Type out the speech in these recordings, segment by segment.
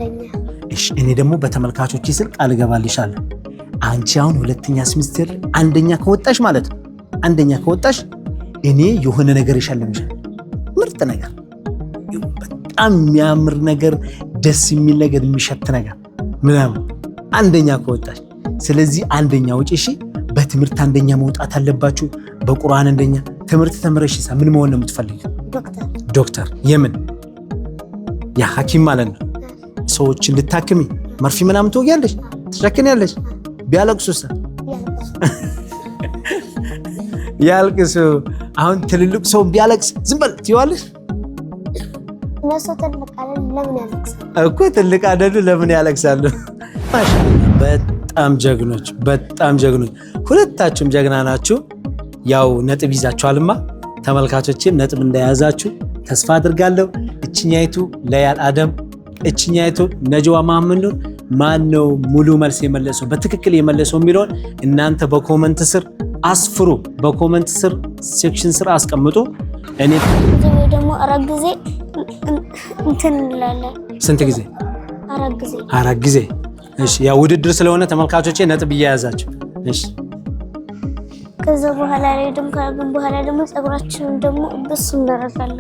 አንደኛ። እሺ እኔ ደግሞ በተመልካቾች ስል ቃል እገባልሻለሁ አንቺ አሁን ሁለተኛ ሴሚስተር አንደኛ ከወጣሽ ማለት ነው አንደኛ ከወጣሽ እኔ የሆነ ነገር ይሻልምሻል ምርጥ ነገር በጣም የሚያምር ነገር ደስ የሚል ነገር የሚሸት ነገር ምናምን አንደኛ ከወጣሽ ስለዚህ አንደኛ ውጪ እሺ በትምህርት አንደኛ መውጣት አለባችሁ በቁርአን አንደኛ ትምህርት ተምረሽሳ ምን መሆን ነው የምትፈልጊው ዶክተር የምን ያ ሐኪም ማለት ነው ሰዎችን ልታክሚ መርፊ ምናምን ትወጊያለሽ ትሸክኛለሽ ቢያለቅሱሳ ያልቅሱ አሁን ትልልቅ ሰው ቢያለቅስ ዝም በል ትይዋለሽ እነሱ ትልቅ አይደል ለምን ያለቅሳሉ እኮ ትልቅ አይደሉ ለምን ያለቅሳሉ ማሻአላህ በጣም ጀግኖች ሁለታችሁም ጀግና ናችሁ ያው ነጥብ ይዛችኋልማ ተመልካቾችም ነጥብ እንደያዛችሁ ተስፋ አድርጋለሁ እችኛይቱ ለያል አደም እችኛይቱ ነጅዋ መሐመድ ኑር ማን ነው ሙሉ መልስ የመለሰው በትክክል የመለሰው የሚለውን እናንተ በኮሜንት ስር አስፍሩ በኮሜንት ስር ሴክሽን ስር አስቀምጡ እኔ ደግሞ አራት ጊዜ እንትን እንላለን ስንት ጊዜ አራት ጊዜ እሺ ያ ውድድር ስለሆነ ተመልካቾቼ ነጥብ እያያዛችሁ እሺ ከዛ በኋላ ላይ ደግሞ ጸጉራችንን ደግሞ በሱ እናረጋለን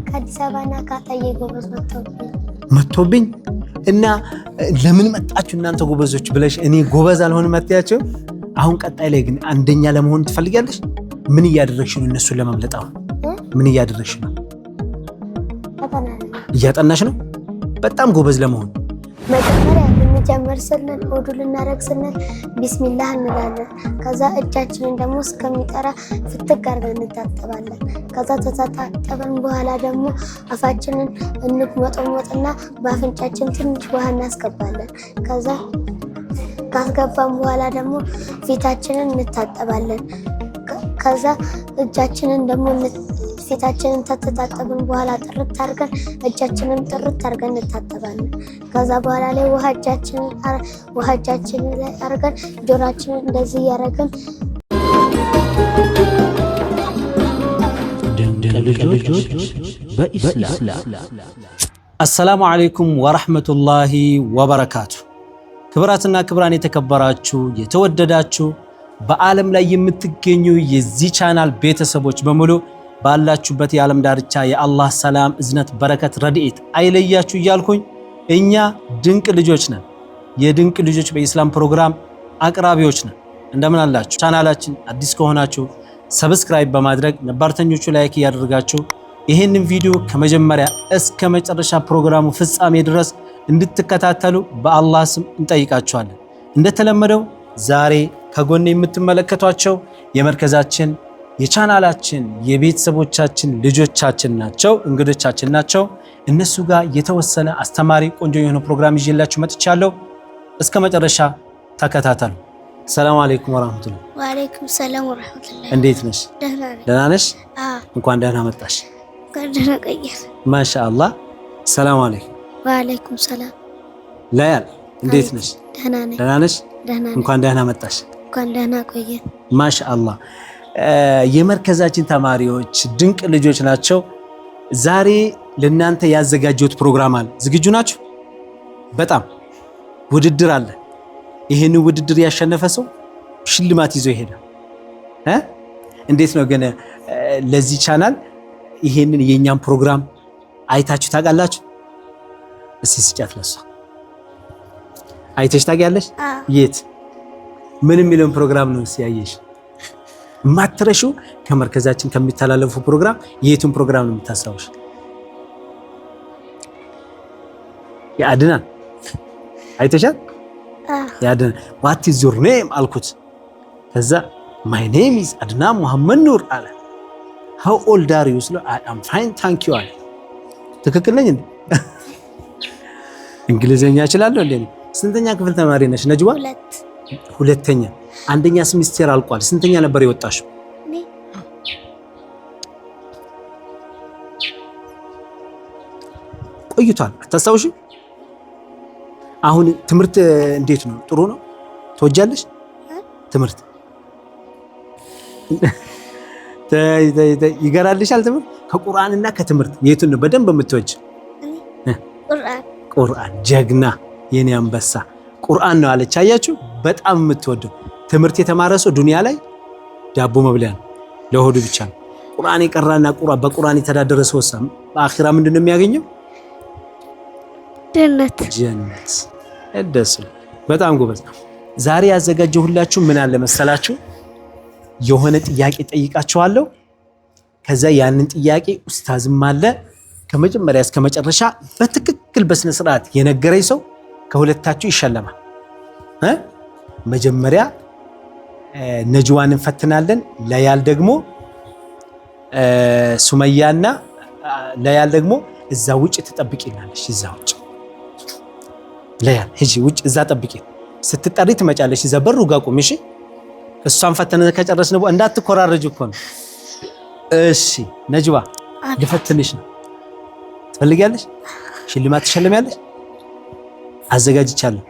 ከአዲስ አበባና ከአጣዬ ጎበዝ መጥቶብኝ እና ለምን መጣችሁ እናንተ ጎበዞች ብለሽ እኔ ጎበዝ አልሆንም መጥያቸው አሁን ቀጣይ ላይ ግን አንደኛ ለመሆን ትፈልጊያለሽ ምን እያደረግሽ ነው እነሱን ለመምለጥ አሁን ምን እያደረግሽ ነው እያጠናሽ ነው በጣም ጎበዝ ለመሆን መጀመሪያ ልንጀምር ስንል ሆዱ ልናረግ ስንል ቢስሚላህ እንላለን ከዛ እጃችንን ደግሞ እስከሚጠራ ፍትግ አድርገን እንታጠባለን ከዛ ተታጠብን በኋላ ደግሞ አፋችንን እንቁመጠሞጥና በአፍንጫችን ትንሽ ውሃ እናስገባለን ከዛ ካስገባን በኋላ ደግሞ ፊታችንን እንታጠባለን ከዛ እጃችንን ደግሞ ፊታችንን ተታጠብን በኋላ ጥርት አድርገን እጃችንን ጥርት አድርገን እንታጠባለን ከዛ በኋላ ላይ ውሃ እጃችንን ላይ አድርገን ጆሮአችንን እንደዚህ ያደረግን ልጆች በኢስላም አሰላሙ አለይኩም ወራህመቱላሂ ወበረካቱ ክብራትና ክብራን የተከበራችሁ የተወደዳችሁ በዓለም ላይ የምትገኙ የዚህ ቻናል ቤተሰቦች በሙሉ ባላችሁበት የዓለም ዳርቻ የአላህ ሰላም እዝነት በረከት ረድኤት አይለያችሁ እያልኩኝ እኛ ድንቅ ልጆች ነን የድንቅ ልጆች በኢስላም ፕሮግራም አቅራቢዎች ነን እንደምን አላችሁ ቻናላችን አዲስ ከሆናችሁ ሰብስክራይብ በማድረግ ነባርተኞቹ ላይክ ያደርጋችሁ ይሄንን ቪዲዮ ከመጀመሪያ እስከ መጨረሻ ፕሮግራሙ ፍጻሜ ድረስ እንድትከታተሉ በአላህ ስም እንጠይቃችኋለን እንደተለመደው ዛሬ ከጎን የምትመለከቷቸው የመርከዛችን የቻናላችን የቤተሰቦቻችን ልጆቻችን ናቸው እንግዶቻችን ናቸው እነሱ ጋር የተወሰነ አስተማሪ ቆንጆ የሆነ ፕሮግራም ይዤላችሁ መጥቻለሁ እስከ መጨረሻ ተከታተሉ ሰላም አለይኩም ወራህመቱላህ ወአለይኩም ሰላም ወራህመቱላህ እንዴት ነሽ ደህና ነሽ እንኳን ደህና መጣሽ ደህና ቆየሽ ማሻአላህ ሰላም አለይኩም ወአለይኩም ሰላም ላያል እንዴት ነሽ ደህና ነሽ እንኳን ደህና መጣሽ እንኳን ደህና ቆየን ማሻአላህ የመርከዛችን ተማሪዎች ድንቅ ልጆች ናቸው ዛሬ ለእናንተ ያዘጋጀሁት ፕሮግራም አለ ዝግጁ ናችሁ በጣም ውድድር አለ ይሄን ውድድር ያሸነፈ ሰው ሽልማት ይዞ ይሄዳል እንዴት ነው ግን ለዚህ ቻናል ይሄንን የኛን ፕሮግራም አይታችሁ ታውቃላችሁ እስኪ ስጫት ለሷ አይተሽ ታውቂያለሽ የት ምን የሚለው ፕሮግራም ነው ሲያየሽ ማትረሹ ከመርከዛችን ከሚተላለፉ ፕሮግራም የቱን ፕሮግራም ነው የምታስታውሽ ያድናን አይተሻል ያድናን what is your name አልኩት ከዛ my name is አድናን መሐመድ ኑር አለ how old are you ስለ I am fine thank you አለ ትክክል ነኝ እንዴ እንግሊዘኛ እችላለሁ እንዴ ስንተኛ ክፍል ተማሪ ነሽ ነጅዋ ሁለተኛ አንደኛ ሴሚስተር አልቋል ስንተኛ ነበር የወጣሽው ቆይቷል አታስታውሺ አሁን ትምህርት እንዴት ነው ጥሩ ነው ትወጃለሽ ትምህርት ይገራልሻል ትምህርት ከቁርአንና ከትምህርት የቱን ነው በደንብ የምትወጂ ቁርአን ጀግና የኔ አንበሳ ቁርአን ነው አለች። አያችሁ በጣም የምትወደው ትምህርት የተማረ ሰው ዱንያ ላይ ዳቦ መብለያ ነው፣ ለሆዱ ብቻ ነው። ቁርአን የቀራና በቁርአን የተዳደረ ሰው በአኺራ ምንድነው የሚያገኘው? ጀነት። እደስ በጣም ጎበዝ። ዛሬ ያዘጋጀሁላችሁ ምን አለ መሰላችሁ? የሆነ ጥያቄ ጠይቃችኋለሁ። ከዛ ያንን ጥያቄ ኡስታዝም አለ ከመጀመሪያ እስከ መጨረሻ በትክክል በስነ ስርዓት የነገረኝ ሰው ከሁለታችሁ ይሸለማል። መጀመሪያ ነጅዋን እንፈትናለን። ለያል ደግሞ ሱመያና ለያል ደግሞ እዛ ውጭ ትጠብቂናለሽ። እዛ ውጭ ለያል ሂጂ ውጭ እዛ ጠብቂ። ስትጠሪ ትመጫለሽ። እዛ በሩ ጋር ቁሚ። እሺ እሷን ፈተነ ከጨረስን እንዳትኮራረጅ እኮ ነው። እሺ ነጅዋ ልፈትንሽ ነው። ትፈልጊያለሽ? ሽልማት ትሸልሚያለሽ? አዘጋጅቻለሁ።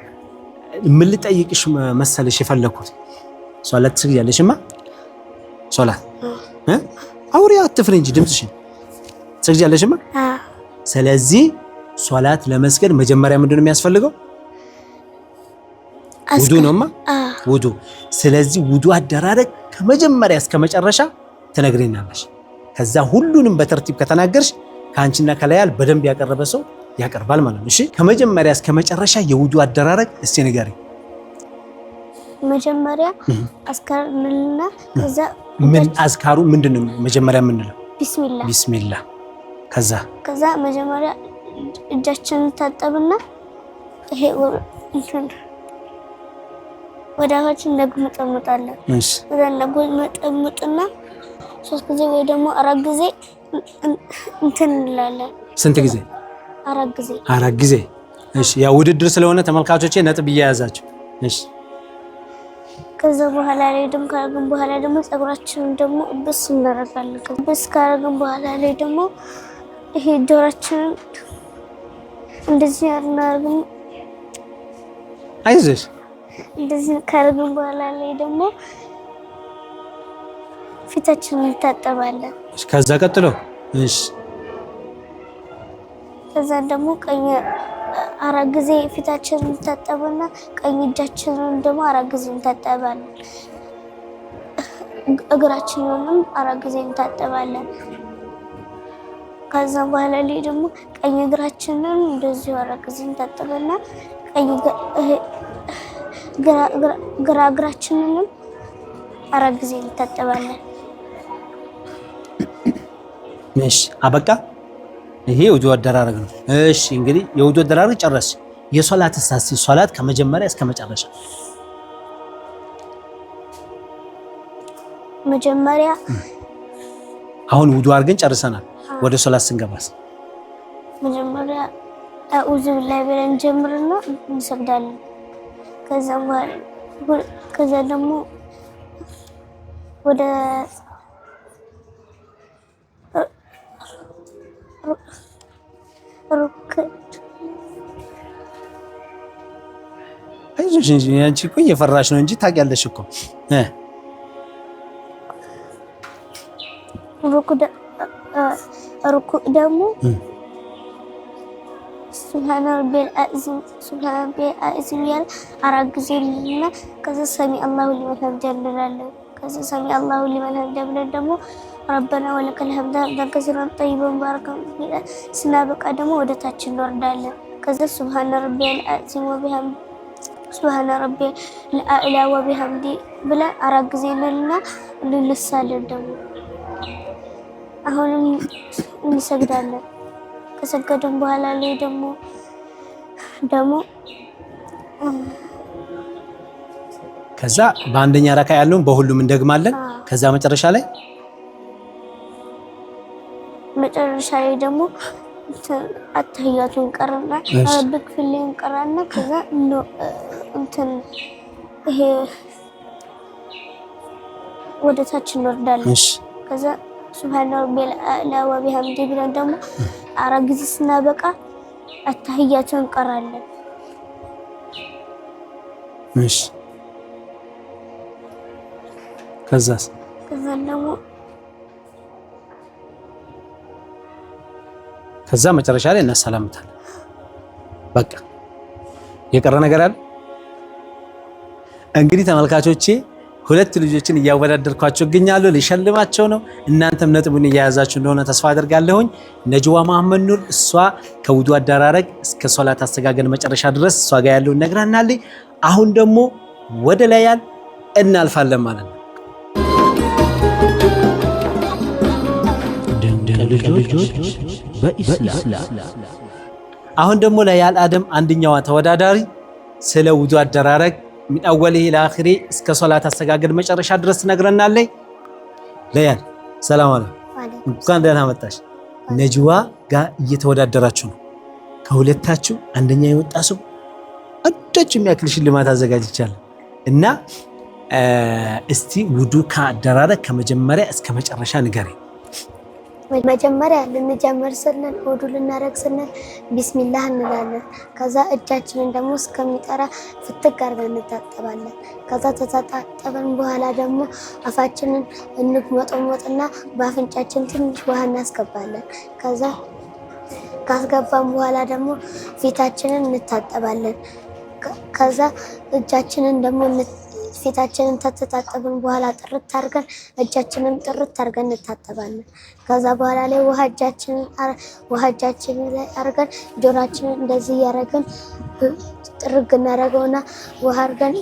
ምን ልጠይቅሽ መሰለሽ የፈለኩት ሶላት ትሰግጃለሽማ? ሶላት አውሪ አትፍሪ እንጂ ድምፅሽን ትሰግጃለሽማ? ስለዚህ ሶላት ለመስገድ መጀመሪያ ምንድነው የሚያስፈልገው? ውዱ ነውማ ውዱ። ስለዚህ ውዱ አደራረግ ከመጀመሪያ እስከ መጨረሻ ትነግሪናለሽ። ከዛ ሁሉንም በተርቲብ ከተናገርሽ ከአንቺና ከላያል በደንብ ያቀረበ ሰው ያቀርባል ማለት ነው። እሺ ከመጀመሪያ እስከ መጨረሻ የውዱ አደራረግ እስቲ ንገሪ። መጀመሪያ አስካርንልና ከዛ ምን አዝካሩ ምንድነው? መጀመሪያ ምንለው? ቢስሚላህ። ከዛ መጀመሪያ እጃችንን ታጠብና ይሄ ወደ አፋችን ነግመጠምጣለን። እሺ ወደ ነግመጠምጥና 3 ጊዜ ወይ ደግሞ 4 ጊዜ እንትን እንላለን። ስንት ጊዜ? 4 ጊዜ። 4 ጊዜ። እሺ ያው ውድድር ስለሆነ ተመልካቾቼ ነጥብ እያያዛችሁ። እሺ ከዛ በኋላ ላይ ደግሞ ካረግን በኋላ ደግሞ ፀጉራችንን ደግሞ ብስ እናደርጋለን። ብስ ካረግን በኋላ ላይ ደግሞ ይሄ ጆሮአችንን እንደዚህ እናደርግና አይዞሽ እንደዚህ ካረግን በኋላ ላይ ደግሞ ፊታችንን እንታጠባለን። ከዛ ቀጥሎ እሺ ከዛ ደግሞ ቀኝ 4 ጊዜ ፊታችንን እንታጠብና ቀኝ እጃችንን ደግሞ 4 ጊዜ እንታጠባለን። እግራችንንም 4 ጊዜ እንታጠባለን። ከዛ በኋላ ላይ ደግሞ ቀኝ እግራችንን እንደዚህ 4 ጊዜ እንታጠብና ግራ እግራችንንም 4 ጊዜ እንታጠባለን። እሺ አበቃ። ይሄ የውዱ አደራረግ ነው። እሺ እንግዲህ የውዱ አደራረግ ጨረስ። የሶላት ሳሲ ሶላት ከመጀመሪያ እስከ መጨረሻ መጀመሪያ አሁን ውዱ አድርገን ጨርሰናል። ወደ ሶላት ስንገባስ መጀመሪያ አኡዙ ቢላሂ ብለን ጀምርና እንሰግዳለን። ከዛ ደግሞ ወደ አይዞሽ እንጂ አንቺ እኮ እየፈራሽ ነው እንጂ ታውቂያለሽ እኮ ሩኩዕ ደግሞ ሱብሃነ ረቢል አዕዚም ያለ 4 ጊዜ እና ከዛ ሰሚ አላሁ ሊመን ሐሚዳ እንላለን። ከዛ ሰሚ አላሁ ሊመን ሐሚዳ ብለን ደግሞ ረበና ወለከል ሐምድ ሐምደን ከሲረን ጠይበን ባረከን ስናበቃ ደግሞ ወደ ታች እንወርዳለን። ከዛ ሱብሃነ ረቢል አዕዚም ወቢሐምዲ ሱብሃነ ረቢል አዕላ ወቢሐምዲ ብለን 4 ጊዜ እንልና እንነሳለን። ደግሞ አሁንም እንሰግዳለን። ከሰገድን በኋላ ላይ ደግሞ ከዛ በአንደኛ ረካ ያለውን በሁሉም እንደግማለን። ከዛ መጨረሻ ላይ ደግሞ አተህያቱን ቀርና በክፍልን ቀራና ከዛ እንትን ይሄ ወደ ታች እንወርዳለን። ከዛ ሱብሃነ ረቢል አዕላ ወቢሐምዲ ብለን ደግሞ 4 ጊዜ ስናበቃ አተህያቱን ቀራለን። እሺ ከዛ ደግሞ ከዛ መጨረሻ ላይ እናሰላምታለን። በቃ የቀረ ነገር አለ? እንግዲህ ተመልካቾቼ ሁለት ልጆችን እያወዳደርኳቸው እገኛለሁ። ሊሸልማቸው ነው። እናንተም ነጥቡን እየያዛችሁ እንደሆነ ተስፋ አደርጋለሁኝ። ነጅዋ መሐመድ ኑር እሷ ከውዱ አደራረግ እስከ ሶላት አስተጋገድ መጨረሻ ድረስ እሷ ጋር ያለውን ነግራናለች። አሁን ደግሞ ወደ ለያል እናልፋለን ማለት ነው። ልጆች በኢስላም አሁን ደግሞ ለያል አደም አንደኛዋ ተወዳዳሪ ስለ ውዱ አደራረግ من أوله إلى آخره እስከ ሶላት አስተጋገድ መጨረሻ ድረስ ትነግረናለች። ለያል ሰላም አለይኩም። እንኳን ደህና መጣሽ። ነጅዋ ጋር እየተወዳደራችሁ ነው። ከሁለታችሁ አንደኛ የወጣ ሰው አዳችሁ የሚያክል ሽልማት አዘጋጅቻለሁ እና እስቲ ውዱ ከአደራረግ ከመጀመሪያ እስከ መጨረሻ ንገሪ። መጀመሪያ ልንጀምር ስንል ውዱ ልናረግ ስንል ቢስሚላህ እንላለን። ከዛ እጃችንን ደግሞ እስከሚጠራ ፍትግ አድርገን እንታጠባለን። ከዛ ተታጠበን በኋላ ደግሞ አፋችንን እንግመጠመጥና በአፍንጫችን ትንሽ ውሃ እናስገባለን። ከዛ ካስገባን በኋላ ደግሞ ፊታችንን እንታጠባለን። ከዛ እጃችንን ደግሞ ፊታችንን ተታጠብን በኋላ ጥርት አድርገን እጃችንን ጥርት አድርገን እንታጠባለን። ከዛ በኋላ ላይ ውሃ እጃችንን ላይ አድርገን ጆሮአችንን እንደዚህ ያደረግን ጥርግ እናደርገውና ውሃ አድርገን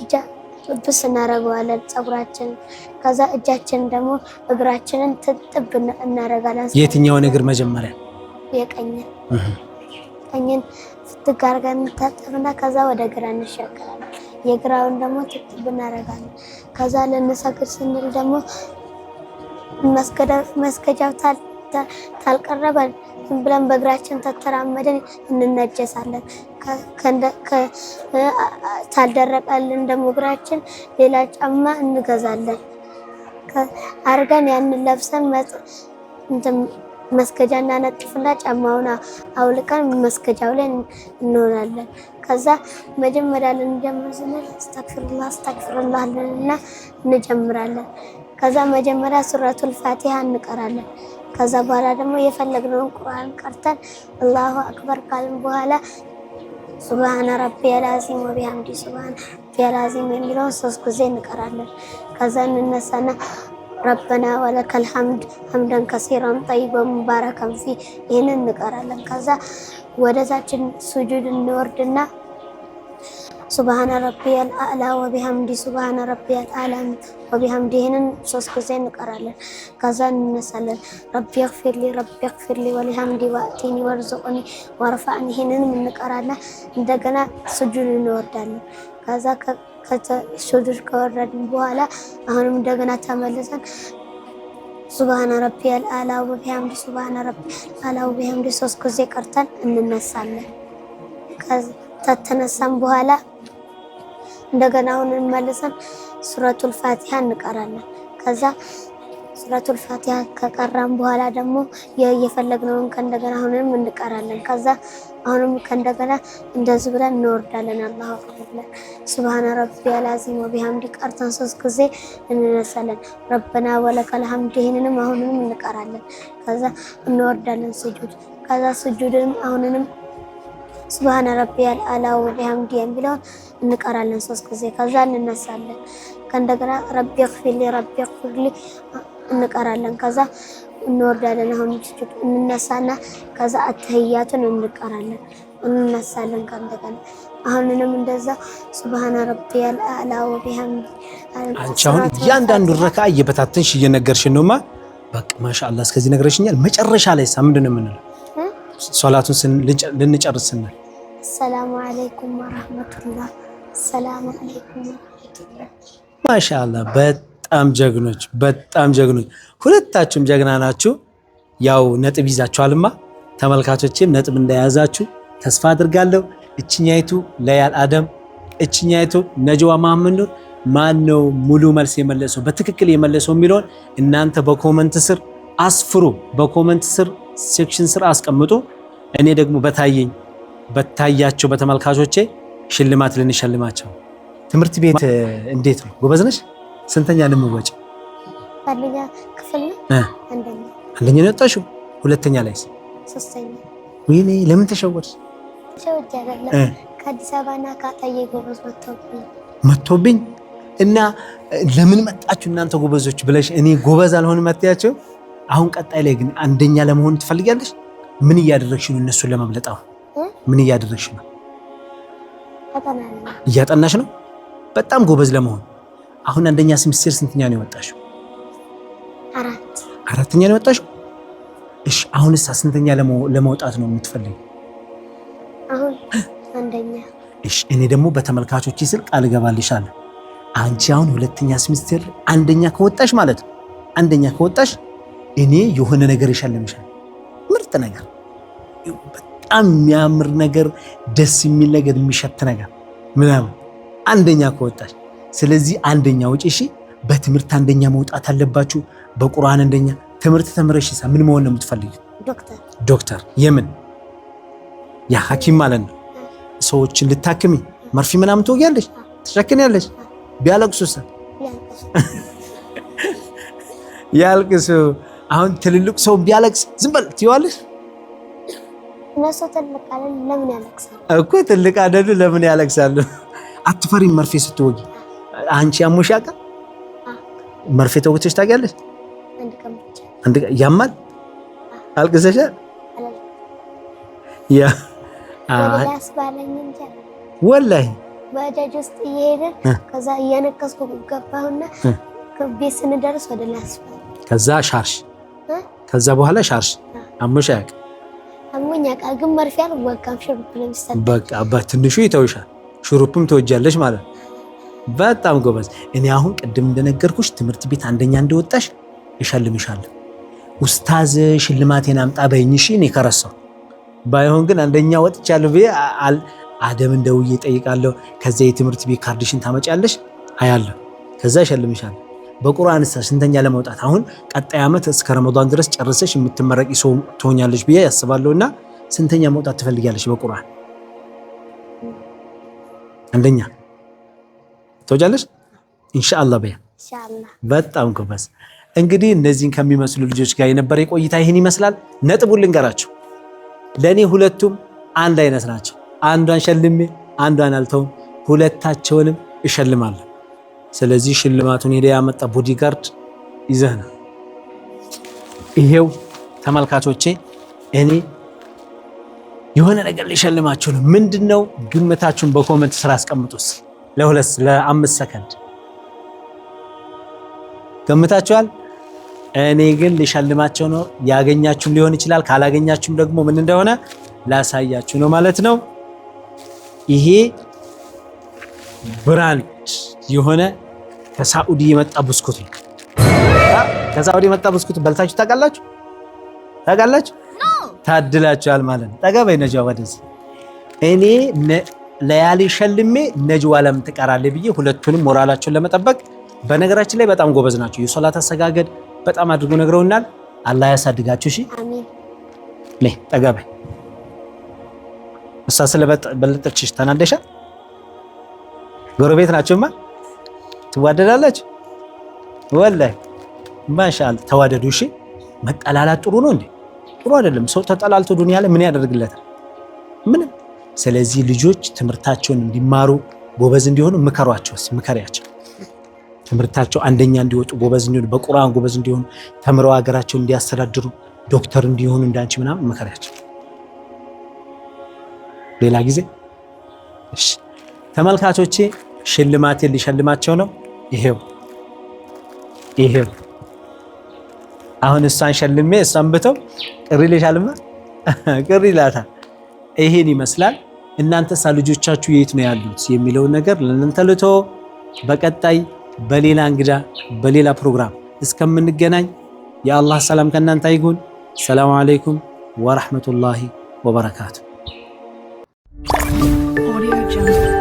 ጥብስ እናደርገዋለን ፀጉራችንን። ከዛ እጃችንን ደግሞ እግራችንን ትጥብ እናደርጋለን። የትኛውን እግር መጀመሪያ? ቀኝን ፍትግ አድርገን እንታጠብና ከዛ ወደ ግራ እንሻገራለን። የግራውን ደግሞ ትጥብ እናደርጋለን። ከዛ ልንሰግድ ስንል ደግሞ መስገጃው ታልቀረበን ዝም ብለን በእግራችን ተተራመደን እንነጀሳለን። ታልደረቀልን ደግሞ እግራችን ሌላ ጫማ እንገዛለን አርገን ያንን ለብሰን መስገጃ እናነጥፍና ጫማውን አውልቀን መስገጃው ላይ እንሆናለን። ከዛ መጀመሪያ ልንጀምር ስንል አስተግፍሩላህ እና እንጀምራለን። ከዛ መጀመሪያ ሱረቱል ፋቲሃ እንቀራለን። ከዛ በኋላ ደግሞ የፈለግነውን ቁርአን ቀርተን አላሁ አክበር ካልን በኋላ ሱብሃነ ረቢየል አዚም ወቢሐምዲ ሱብሃነ ረቢየል አዚም የሚለውን 3 ጊዜ እንቀራለን። ከዛ እንነሳና ረበና ወለከል ሐምድ ሐምደን ከሲራን ጠይበን ሙባረከን ፊ ይህንን እንቀራለን። ከዛ ወደታችን ሱጁድ እንወርድና ሱብሃነ ረቢየል አዕላ ወቢሐምዲ ሱብሃነ ረቢየል አዕላ ወቢሐምዲ ይህንን 3 ጊዜ እንቀራለን። ከዛ እንነሳለን። ረቢ ግፊርሊ ወሊሐምዲ ወአቲኒ ወርዙቅኒ ወርፋዕኒ ይህንንም እንቀራለን። እንደገና ሱጁድ እንወርዳለን። ከዛ ሱጁድ ከወረድን በኋላ አሁንም እንደገና ተመልሰን ሱብሃነ ረቢየል አዕላ ወቢሐምዲ ሱብሃነ ረቢየል አዕላ ወቢሐምዲ 3 ጊዜ ቀርተን እንነሳለን። ከተነሳን በኋላ እንደገና አሁን እንመልሰን ሱረቱል ፋቲሃ እንቀራለን። ከዛ ሱረቱል ፋቲሃ ከቀራን በኋላ ደግሞ የፈለግነውን ከእንደገና አሁንም እንቀራለን። ከዛ አሁንም ከእንደገና እንደዚህ ብለን እንወርዳለን። አላሁ አክበር ብለን ሱብሃነ ረቢየል አዚም ወቢሐምዲ ቀርተን 3 ጊዜ እንነሳለን። ረበና ወለከል ሐምድ ይህንንም አሁንም እንቀራለን። ከዛ እንወርዳለን ሱጁድ። ከዛ ሱጁድንም አሁንም ሱብሃነ ረቢየል አዕላ ወቢሐምዲ የሚለውን እንቀራለን 3 ጊዜ። ከዛ እንነሳለን። ከእንደገና ረቢ ግፊርሊ እንቀራለን። ከዛ እንወርዳለን። አሁን ሱጁድ እንነሳና ከዛ አተህያቱን እንቀራለን። እንነሳለን። ከእንደገና አሁንንም እንደዛ ሱብሃነ ረቢየል አዕላ ወቢሐምዲ። አንቺ አሁን እያንዳንዱ ረካ እየበታተንሽ እየነገርሽን ነውማ። በቃ ማሻአላህ እስከዚህ ነግረሽኛል። መጨረሻ ላይ ምንድን ነው የምንለው? ሶላቱን ልንጨርስ ስንል ሰላሙ አለይኩም ወራህመቱላህ ሰላሙ አለይኩም ወራህመቱላህ። ማሻአላህ በጣም ጀግኖች፣ ሁለታችሁም ጀግና ናችሁ። ያው ነጥብ ይዛችኋልማ። ተመልካቾችም ነጥብ እንደያዛችሁ ተስፋ አድርጋለሁ። እችኛይቱ ለያል አደም፣ እችኛይቱ ነጅዋ መሐመድ ኑር። ማን ነው ሙሉ መልስ የመለሰው በትክክል የመለሰው የሚለውን እናንተ በኮመንት ስር አስፍሩ። በኮመንት ስር ሴክሽን ስር አስቀምጡ። እኔ ደግሞ በታያቸው በተመልካቾቼ ሽልማት ልንሸልማቸው። ትምህርት ቤት እንዴት ነው? ጎበዝ ነሽ? ስንተኛ ልምወጭ? አንደኛ ክፍል ነው። አንደኛ ነው የወጣሽው? ሁለተኛ ላይስ? 3ኛ። ወይኔ ለምን ተሸወድሽ? ሸውጃ አይደለም ከአዲስ አበባና ከአጣዬ ጎበዝ መጥቶብኝ እና ለምን መጣችሁ እናንተ ጎበዞች ብለሽ እኔ ጎበዝ አልሆንም አትያቸው። አሁን ቀጣይ ላይ ግን አንደኛ ለመሆን ትፈልጊያለሽ? ምን እያደረግሽ ነው? እነሱን ለመብለጥ ምን እያደረግሽ ነው? እያጠናሽ ነው? በጣም ጎበዝ ለመሆን አሁን አንደኛ ሴሚስተር ስንተኛ ነው የወጣሽው? አራተኛ ነው የወጣሽው? እሺ አሁንስ ስንተኛ ለመውጣት ነው የምትፈልጊው? አሁን አንደኛ። እሺ እኔ ደግሞ በተመልካቾች ስል ቃል እገባልሻለሁ አንቺ አሁን ሁለተኛ ሴሚስተር አንደኛ ከወጣሽ ማለት ነው አንደኛ ከወጣሽ እኔ የሆነ ነገር ይሸልምሻል። ምርጥ ነገር፣ በጣም የሚያምር ነገር፣ ደስ የሚል ነገር፣ የሚሸት ነገር ምናምን አንደኛ ከወጣሽ። ስለዚህ አንደኛ ውጪ። እሺ በትምህርት አንደኛ መውጣት አለባችሁ። በቁርአን አንደኛ። ትምህርት ተምረሽ ምን መሆን ነው የምትፈልጊው? ዶክተር። የምን ያ ሐኪም ማለት ነው። ሰዎችን ልታክሚ መርፌ ምናምን ትወጊያለሽ፣ ትሸክኛለሽ። ቢያለቅሱስ? ያልቅሱ። አሁን ትልልቅ ሰው ቢያለቅስ ዝም በል ትይዋለሽ? እነሱ ትልቅ አይደል ለምን ያለቅሳሉ እኮ? ትልቅ አይደል ለምን ያለቅሳሉ? አትፈሪም መርፌ ስትወጊ? አንቺ ያሞሽ ያውቃል? መርፌ ተወግተሽ ታውቂያለሽ? አንድ ቀን ያማል? አልቅሰሻል? ያ ወላሂ ባጃጅ ውስጥ እየሄድን ከዛ እያነከስኩ ገባሁና ቤት ስንደርስ ወደ ላይ አስባለ። ከዛ ሻርሽ ከዛ በኋላ ሻርሽ አሞሽ አያውቅም? አሞኝ ያውቃል ግን መርፌ አልወጋም። ሹሩፕ ነው የሚሰጠው። በቃ በትንሹ ይተውሻል። ሹሩፕም ትወጃለሽ ማለት ነው። በጣም ጎበዝ። እኔ አሁን ቅድም እንደነገርኩሽ ትምህርት ቤት አንደኛ እንደወጣሽ እሸልምሻለሁ። ኡስታዝ ሽልማቴን አምጣ በይኝ። እሺ እኔ ከረሳው ባይሆን ግን አንደኛ ወጥቻለሁ ብዬ አደምን ደውዬ እጠይቃለሁ። ከዛ የትምህርት ቤት ካርድሽን ታመጫለሽ አያለሁ። ከዛ እሸልምሻለሁ። በቁርአን ስንተኛ ለመውጣት አሁን ቀጣይ ዓመት እስከ ረመዳን ድረስ ጨርሰሽ የምትመረቂ ሰው ትሆኛለሽ ብዬ ያስባለሁና ስንተኛ መውጣት ትፈልጊያለሽ በቁርአን? አንደኛ ትወጃለሽ? ኢንሻአላህ በያ ኢንሻአላህ። በጣም ጎበዝ። እንግዲህ እነዚህን ከሚመስሉ ልጆች ጋር የነበረ ቆይታ ይህን ይመስላል። ነጥቡን ልንገራቸው። ለእኔ ሁለቱም አንድ አይነት ናቸው። አንዷን ሸልሜ አንዷን አልተውም። ሁለታቸውንም እሸልማለሁ። ስለዚህ ሽልማቱን ሄደ ያመጣ ቦዲጋርድ ይዘህና ይሄው ተመልካቾቼ፣ እኔ የሆነ ነገር ሊሸልማችሁ ነው። ምንድነው? ግምታችሁን በኮሜንት ስራ አስቀምጡስ። ለ5 ሰከንድ ገምታችኋል? እኔ ግን ሊሸልማቸው ነው። ያገኛችሁም ሊሆን ይችላል፣ ካላገኛችሁም ደግሞ ምን እንደሆነ ላሳያችሁ ነው ማለት ነው። ይሄ ብራንድ የሆነ ከሳዑዲ የመጣ ብስኩት ነው። ከሳዑዲ የመጣ ብስኩት በልታችሁ ታውቃላችሁ? ታድላችኋል ማለት ነው። ጠጋ በይ ነጅዋ ወደዚህ። እኔ ለያሌ ሸልሜ ነጅዋ ለምን ትቀራለህ ብዬ ሁለቱንም ሞራላቸውን ለመጠበቅ። በነገራችን ላይ በጣም ጎበዝ ናቸው። የሶላት አሰጋገድ በጣም አድርጎ ነግረውናል። አላህ ያሳድጋችሁ። እሺ አሜን። ነይ ጠጋ በይ። እሷ ስለበለጠችሽ ተናደሻል? ጎረቤት ናቸውማ። ትዋደዳላችሁ? ወላሂ ማሻአላ ተዋደዱ። እሺ መጠላላት ጥሩ ነው እንዴ? ጥሩ አይደለም። ሰው ተጠላልቶ ዱንያ ላይ ምን ያደርግለታል? ምንም። ስለዚህ ልጆች ትምህርታቸውን እንዲማሩ ጎበዝ እንዲሆኑ ምከሪያቸው። ትምህርታቸው አንደኛ እንዲወጡ ጎበዝ እንዲሆኑ፣ በቁርአን ጎበዝ እንዲሆኑ፣ ተምረው ሀገራቸውን እንዲያስተዳድሩ፣ ዶክተር እንዲሆኑ እንዳንቺ ምናምን ምከሪያቸው። ሌላ ጊዜ እሺ። ተመልካቾቼ ሽልማቴን ሊሸልማቸው ነው። ይሄው አሁን እሷን ሸልሜ እሷን ብተው ቅሪ ይልሻልማ፣ ቅሪ ይላታል። ይሄን ይመስላል። እናንተሳ ልጆቻችሁ የት ነው ያሉት የሚለውን ነገር ለእናንተ ልቶ በቀጣይ በሌላ እንግዳ በሌላ ፕሮግራም እስከምንገናኝ የአላህ ሰላም ከእናንተ ይሁን። ሰላም አለይኩም ወራህመቱላሂ ወበረካቱ። Audio Jungle.